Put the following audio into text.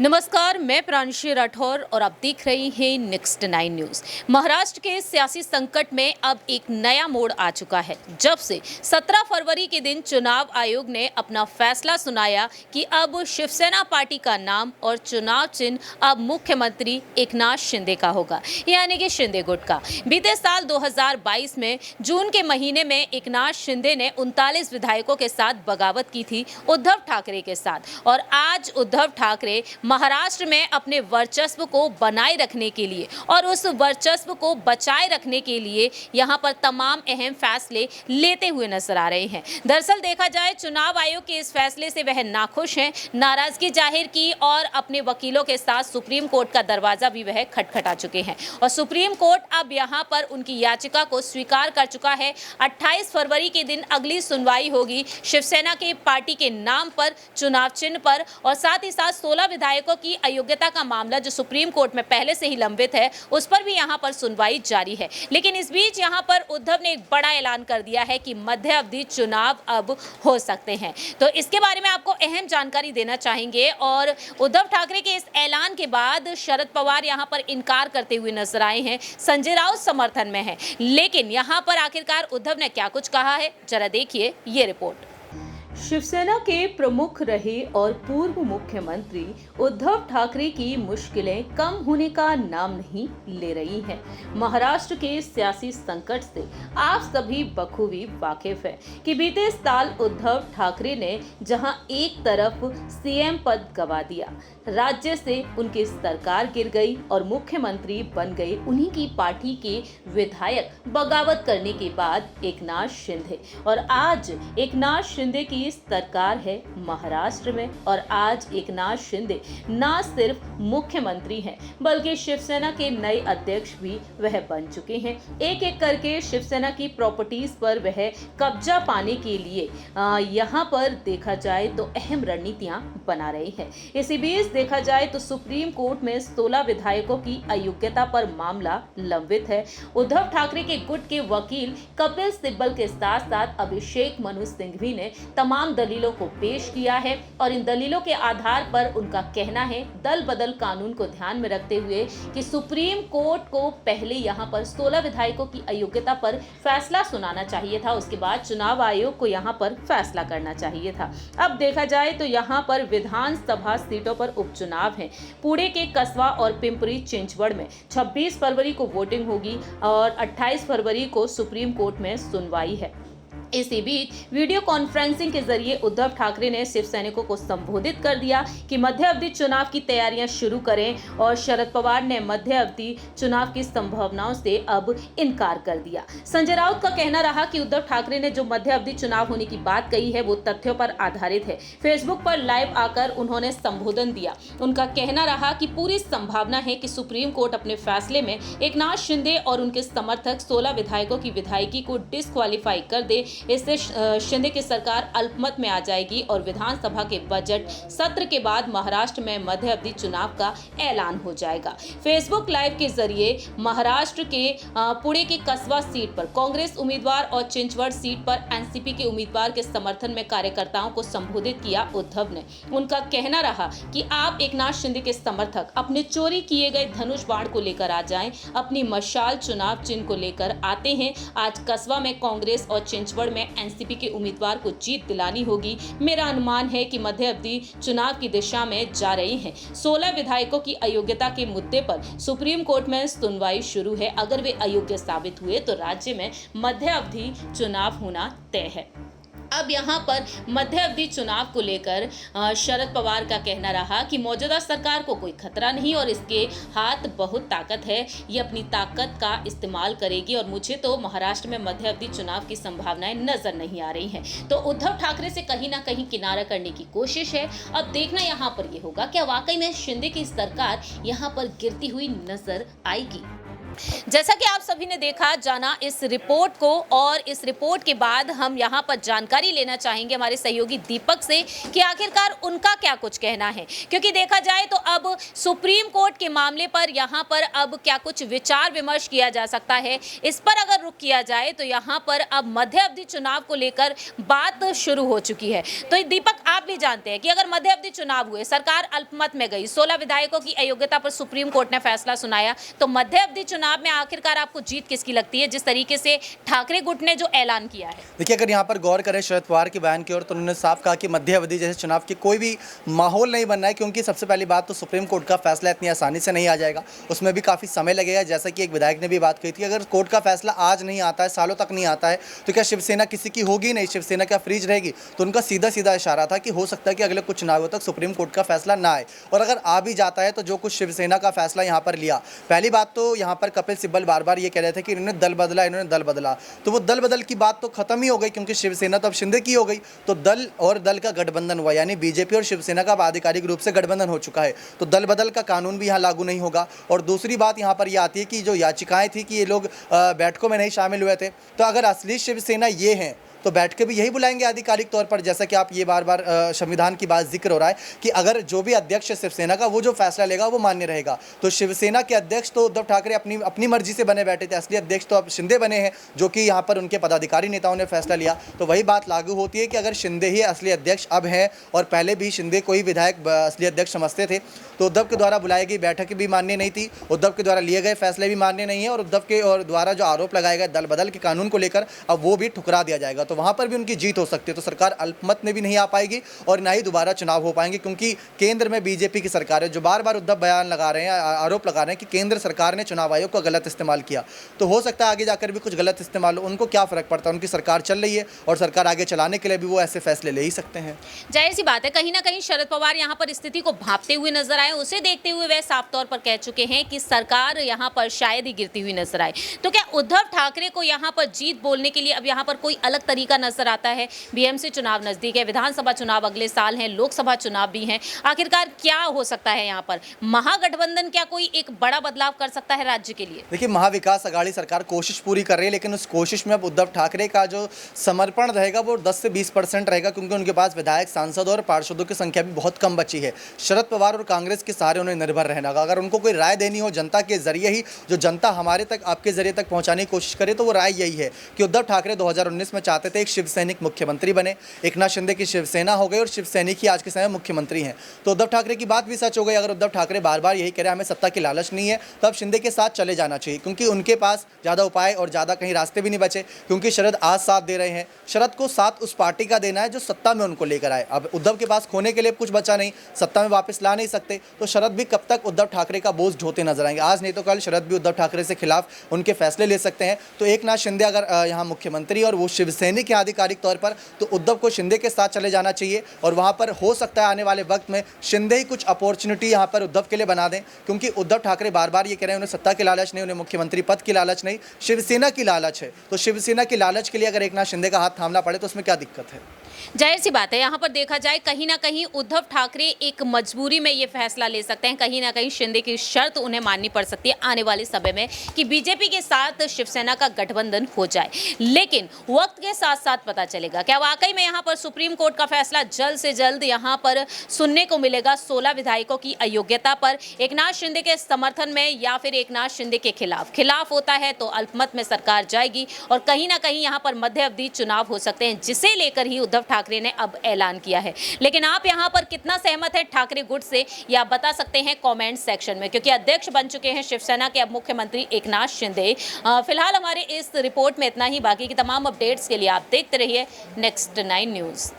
नमस्कार, मैं प्रांशी राठौर और आप देख रही हैं नेक्स्ट 9 न्यूज। महाराष्ट्र के सियासी संकट में अब एक नया मोड़ आ चुका है जब से 17 फरवरी के दिन चुनाव आयोग ने अपना फैसला सुनाया कि अब शिवसेना पार्टी का नाम और चुनाव चिन्ह अब मुख्यमंत्री एकनाथ शिंदे का होगा, यानी कि शिंदे गुट का। बीते साल 2022 में जून के महीने में एकनाथ शिंदे ने 39 विधायकों के साथ बगावत की थी उद्धव ठाकरे के साथ, और आज उद्धव ठाकरे महाराष्ट्र में अपने वर्चस्व को बनाए रखने के लिए और उस वर्चस्व को बचाए रखने के लिए यहां पर तमाम अहम फैसले लेते हुए नजर आ रहे हैं। दरअसल देखा जाए, चुनाव आयोग के इस फैसले से वह नाखुश हैं, नाराजगी जाहिर की और अपने वकीलों के साथ सुप्रीम कोर्ट का दरवाजा भी वह खटखटा चुके हैं। और सुप्रीम कोर्ट अब यहां पर उनकी याचिका को स्वीकार कर चुका है। 28 फरवरी के दिन अगली सुनवाई होगी शिवसेना के पार्टी के नाम पर, चुनाव चिन्ह पर, और साथ ही साथ 16 विधायकों की अयोग्यता का मामला जो सुप्रीम कोर्ट में पहले से ही लंबित है, उस पर भी यहां पर सुनवाई जारी है। लेकिन इस बीच यहां पर उद्धव ने एक बड़ा ऐलान कर दिया है कि मध्य अवधि चुनाव अब हो सकते हैं। तो इसके बारे में आपको अहम जानकारी देना चाहेंगे। और उद्धव ठाकरे के इस ऐलान के बाद शरद पवार यहां पर इनकार करते हुए नजर आए हैं, संजय राउत समर्थन में है। लेकिन यहां पर आखिरकार उद्धव ने क्या कुछ कहा है, जरा देखिए ये रिपोर्ट। शिवसेना के प्रमुख रहे और पूर्व मुख्यमंत्री उद्धव ठाकरे की मुश्किलें कम होने का नाम नहीं ले रही हैं। महाराष्ट्र के सियासी संकट से आप सभी बखूबी वाकिफ हैं कि बीते साल उद्धव ठाकरे ने जहां एक तरफ सीएम पद गंवा दिया, राज्य से उनकी सरकार गिर गई और मुख्यमंत्री बन गए उन्हीं की पार्टी के विधायक बगावत करने के बाद एकनाथ शिंदे, और आज एकनाथ शिंदे की सरकार है महाराष्ट्र में। और आज एकनाथ शिंदे ना सिर्फ मुख्यमंत्री हैं बल्कि शिवसेना के नए अध्यक्ष भी वह बन चुके हैं। एक एक करके शिवसेना की प्रॉपर्टीज पर वह कब्जा पाने के लिए यहाँ पर देखा जाए तो अहम रणनीतियां बना रहे हैं। इसी बीच देखा जाए तो सुप्रीम कोर्ट में 16 विधायकों की अयोग्यता पर मामला लंबित है। उद्धव ठाकरे के गुट के वकील कपिल सिब्बल के साथ साथ अभिषेक मनु सिंघवी ने तमाम दलीलों को पेश किया है, और इन दलीलों के आधार पर उनका कहना है दल बदल कानून को ध्यान में रखते हुए कि सुप्रीम कोर्ट को पहले यहां पर 16 विधायकों की अयोग्यता पर फैसला सुनाना चाहिए था, उसके बाद चुनाव आयोग को यहां पर फैसला करना चाहिए था। अब देखा जाए तो यहां पर विधानसभा सीटों पर उपचुनाव है। पुणे के कसबा और पिंपरी चिंचवड़ में 26 फरवरी को वोटिंग होगी और 28 फरवरी को सुप्रीम कोर्ट में सुनवाई है। इसी बीच वीडियो कॉन्फ्रेंसिंग के जरिए उद्धव ठाकरे ने शिव सैनिकों को संबोधित कर दिया कि मध्य अवधि चुनाव की तैयारियां शुरू करें, और शरद पवार ने मध्य अवधि चुनाव की संभावनाओं से अब इनकार कर दिया। संजय राउत का कहना रहा कि उद्धव ठाकरे ने जो मध्य अवधि चुनाव होने की बात कही है वो तथ्यों पर आधारित है। फेसबुक पर लाइव आकर उन्होंने संबोधन दिया। उनका कहना रहा कि पूरी संभावना है कि सुप्रीम कोर्ट अपने फैसले में एकनाथ शिंदे और उनके समर्थक 16 विधायकों की विधायकी को डिस्क्वालीफाई कर दे। इससे शिंदे की सरकार अल्पमत में आ जाएगी और विधानसभा के बजट सत्र के बाद महाराष्ट्र में मध्य अवधि चुनाव का ऐलान हो जाएगा। फेसबुक लाइव के जरिए महाराष्ट्र के पुणे के कसबा सीट पर कांग्रेस उम्मीदवार और चिंचवड़ सीट पर एनसीपी के उम्मीदवार के समर्थन में कार्यकर्ताओं को संबोधित किया उद्धव ने। उनका कहना रहा कि आप एकनाथ शिंदे के समर्थक अपने चोरी किए गए धनुष बाण को लेकर आ जाएं, अपनी मशाल चुनाव चिन्ह को लेकर आते हैं। आज कसबा में कांग्रेस और चिंचवड़ में एनसीपी के उम्मीदवार को जीत दिलानी होगी। मेरा अनुमान है कि मध्य अवधि चुनाव की दिशा में जा रहे हैं। 16 विधायकों की अयोग्यता के मुद्दे पर सुप्रीम कोर्ट में सुनवाई शुरू है। अगर वे अयोग्य साबित हुए तो राज्य में मध्य अवधि चुनाव होना तय है। अब यहाँ पर मध्य अवधि चुनाव को लेकर शरद पवार का कहना रहा कि मौजूदा सरकार को कोई खतरा नहीं और इसके हाथ बहुत ताकत है, ये अपनी ताकत का इस्तेमाल करेगी, और मुझे तो महाराष्ट्र में मध्य अवधि चुनाव की संभावनाएं नजर नहीं आ रही हैं। तो उद्धव ठाकरे से कहीं ना कहीं किनारा करने की कोशिश है। अब देखना यहाँ पर ये होगा क्या वाकई में शिंदे की सरकार यहाँ पर गिरती हुई नजर आएगी। जैसा कि आप सभी ने देखा जाना इस रिपोर्ट को, और इस रिपोर्ट के बाद हम यहाँ पर जानकारी लेना चाहेंगे हमारे सहयोगी दीपक से कि आखिरकार उनका क्या कुछ कहना है, क्योंकि देखा जाए तो अब सुप्रीम कोर्ट के मामले पर यहाँ पर अब क्या कुछ विचार विमर्श किया जा सकता है, इस पर अगर रुख किया जाए तो यहाँ पर अब मध्य अवधि चुनाव को लेकर बात शुरू हो चुकी है। तो दीपक, आप भी जानते हैं कि अगर मध्य अवधि चुनाव हुए, सरकार अल्पमत में गई, 16 विधायकों की अयोग्यता पर सुप्रीम कोर्ट ने फैसला सुनाया, तो मध्य अवधि चुनाव में आखिरकार आपको जीत किसकी लगती है, जिस तरीके से ठाकरे गुट ने जो ऐलान किया है? देखिए, अगर यहाँ पर गौर करें शरद पवार के बयान की ओर, तो उन्होंने साफ कहा कि मध्य अवधि जैसे चुनाव की कोई भी माहौल नहीं बनना है, क्योंकि सबसे पहली बात तो सुप्रीम कोर्ट का फैसला इतनी आसानी से नहीं आ जाएगा, उसमें भी काफ़ी समय लगेगा। जैसा कि एक विधायक ने भी बात कही थी, अगर कोर्ट का फैसला आज नहीं आता है, सालों तक नहीं आता है, तो क्या शिवसेना किसी की होगी नहीं? शिवसेना क्या फ्रीज रहेगी? तो उनका सीधा सीधा इशारा था कि हो सकता है कि अगले कुछ चुनावों तक सुप्रीम कोर्ट का फैसला ना आए, और अगर आ भी जाता है तो जो कुछ शिवसेना का फैसला यहाँ पर लिया, पहली बात तो यहाँ पर कपिल सिब्बल बार बार ये कह रहे थे कि इन्होंने दल बदला, इन्होंने दल बदला, तो वो दल बदल की बात तो खत्म ही हो गई, क्योंकि शिवसेना तो अब शिंदे की हो गई, तो दल और दल का गठबंधन हुआ, यानी बीजेपी और शिवसेना का आधिकारिक रूप से गठबंधन हो चुका है, तो दल बदल का कानून भी यहाँ लागू नहीं होगा। और दूसरी बात यहाँ पर यह आती है कि जो याचिकाएं थी कि ये लोग बैठकों में नहीं शामिल हुए थे, तो अगर असली शिवसेना ये हैं तो बैठ के भी यही बुलाएंगे आधिकारिक तौर पर, जैसा कि आप ये बार बार संविधान की बात जिक्र हो रहा है कि अगर जो भी अध्यक्ष है शिवसेना का, वो जो फैसला लेगा वो मान्य रहेगा। तो शिवसेना के अध्यक्ष तो उद्धव ठाकरे अपनी मर्जी से बने बैठे थे, असली अध्यक्ष तो अब शिंदे बने हैं, जो कि यहाँ पर उनके पदाधिकारी नेताओं ने फैसला लिया। तो वही बात लागू होती है कि अगर शिंदे ही असली अध्यक्ष अब हैं, और पहले भी शिंदे को ही विधायक असली अध्यक्ष समझते थे, तो उद्धव के द्वारा बुलाई गई बैठक भी मान्य नहीं थी, उद्धव के द्वारा लिए गए फैसले भी मान्य नहीं है, और उद्धव के और द्वारा जो आरोप लगाए गए दल बदल के कानून को लेकर, अब वो भी ठुकरा दिया जाएगा, तो वहाँ पर भी उनकी जीत हो सकती है। तो सरकार अल्पमत में भी नहीं आ पाएगी और ना ही दोबारा चुनाव हो पाएंगे, क्योंकि केंद्र में बीजेपी की सरकार है। जो बार बार उद्धव बयान लगा रहे हैं, आरोप लगा रहे हैं कि केंद्र सरकार ने चुनाव आयोग का गलत इस्तेमाल किया, तो हो सकता है आगे जाकर भी कुछ गलत इस्तेमाल हो। उनको क्या फर्क पड़ता है, उनकी सरकार चल रही है, और सरकार आगे चलाने के लिए भी वो ऐसे फैसले ले ही सकते हैं। जाहिर सी बात है, कहीं ना कहीं शरद पवार यहाँ पर स्थिति को भांपते हुए नजर आए, उसे देखते हुए वह साफ तौर पर कह चुके हैं कि सरकार यहाँ पर शायद ही गिरती हुई नजर आए। तो क्या उद्धव ठाकरे को यहाँ पर जीत बोलने के लिए अब यहाँ पर कोई अलग तरीका नजर आता है? बीएमसी चुनाव नजदीक है, विधानसभा चुनाव अगले साल हैं, लोकसभा चुनाव भी हैं, आखिरकार क्या हो सकता है यहाँ पर? महागठबंधन क्या कोई एक बड़ा बदलाव कर सकता है राज्य के लिए? देखिए, महाविकास अघाड़ी सरकार कोशिश पूरी कर रही है, लेकिन उस कोशिश में अब उद्धव ठाकरे का जो समर्पण रहेगा वो 10 से 20% रहेगा, क्योंकि उनके पास विधायक, सांसद और पार्षदों की संख्या भी बहुत कम बची है। शरद पवार और कांग्रेस के सहारे उन्हें निर्भर रहना होगा। अगर उनको कोई राय देनी हो जनता के जरिए ही, जो जनता हमारे तक, आपके जरिए तक पहुंचाने की कोशिश करे, तो वो राय यही है कि उद्धव ठाकरे 2019 में चाहते थे एक शिव सैनिक मुख्यमंत्री बने, एकनाथ शिंदे की शिवसेना हो गई और शिव सैनिक ही आज के समय मुख्यमंत्री हैं। तो उद्धव ठाकरे की बात भी सच हो गई। अगर उद्धव ठाकरे बार बार यही कह रहे हैं हमें सत्ता की लालच नहीं है, तो अब शिंदे के साथ चले जाना चाहिए, क्योंकि उनके पास ज़्यादा उपाय और ज़्यादा कहीं रास्ते भी नहीं बचे, क्योंकि शरद आज साथ दे रहे हैं। शरद को साथ उस पार्टी का देना है जो सत्ता में उनको लेकर आए। अब उद्धव के पास खोने के लिए कुछ बचा नहीं, सत्ता में वापस ला नहीं सकते, तो शरद भी कब तक उद्धव ठाकरे का बोझ ढोते नजर आएंगे। आज नहीं तो कल शरद भी उद्धव ठाकरे से खिलाफ उनके फैसले ले सकते हैं। तो एकनाथ शिंदे अगर यहाँ मुख्यमंत्री और वो शिवसैनिक है आधिकारिक तौर पर, तो उद्धव को शिंदे के साथ चले जाना चाहिए, और वहाँ पर हो सकता है आने वाले वक्त में शिंदे ही कुछ अपॉर्चुनिटी यहाँ पर उद्धव के लिए बना दें, क्योंकि उद्धव ठाकरे बार बार ये कह रहे हैं उन्हें सत्ता की लालच नहीं, उन्हें मुख्यमंत्री पद की लालच नहीं, शिवसेना की लालच है। तो शिवसेना की लालच के लिए अगर एकनाथ शिंदे का हाथ थामना पड़े तो उसमें क्या दिक्कत है? जाहिर सी बात है, यहाँ पर देखा जाए कहीं ना कहीं उद्धव ठाकरे एक मजबूरी में ये फैसला ले सकते हैं, कहीं ना कहीं शिंदे की शर्त उन्हें माननी पड़ सकती है आने वाले समय में कि बीजेपी के साथ शिवसेना का गठबंधन हो जाए। लेकिन वक्त के साथ साथ पता चलेगा क्या वाकई में यहाँ पर सुप्रीम कोर्ट का फैसला जल्द से जल्द यहाँ पर सुनने को मिलेगा 16 विधायकों की अयोग्यता पर, एकनाथ शिंदे के समर्थन में या फिर एकनाथ शिंदे के खिलाफ होता है तो अल्पमत में सरकार जाएगी, और कहीं ना कहीं यहाँ पर मध्य अवधि चुनाव हो सकते हैं, जिसे लेकर ही उद्धव ठाकरे ने अब ऐलान किया है। लेकिन आप यहां पर कितना सहमत है ठाकरे गुट से, या बता सकते हैं कमेंट सेक्शन में, क्योंकि अध्यक्ष बन चुके हैं शिवसेना के अब मुख्यमंत्री एकनाथ शिंदे। फिलहाल हमारे इस रिपोर्ट में इतना ही, बाकी की तमाम अपडेट्स के लिए आप देखते रहिए नेक्स्ट 9 न्यूज़।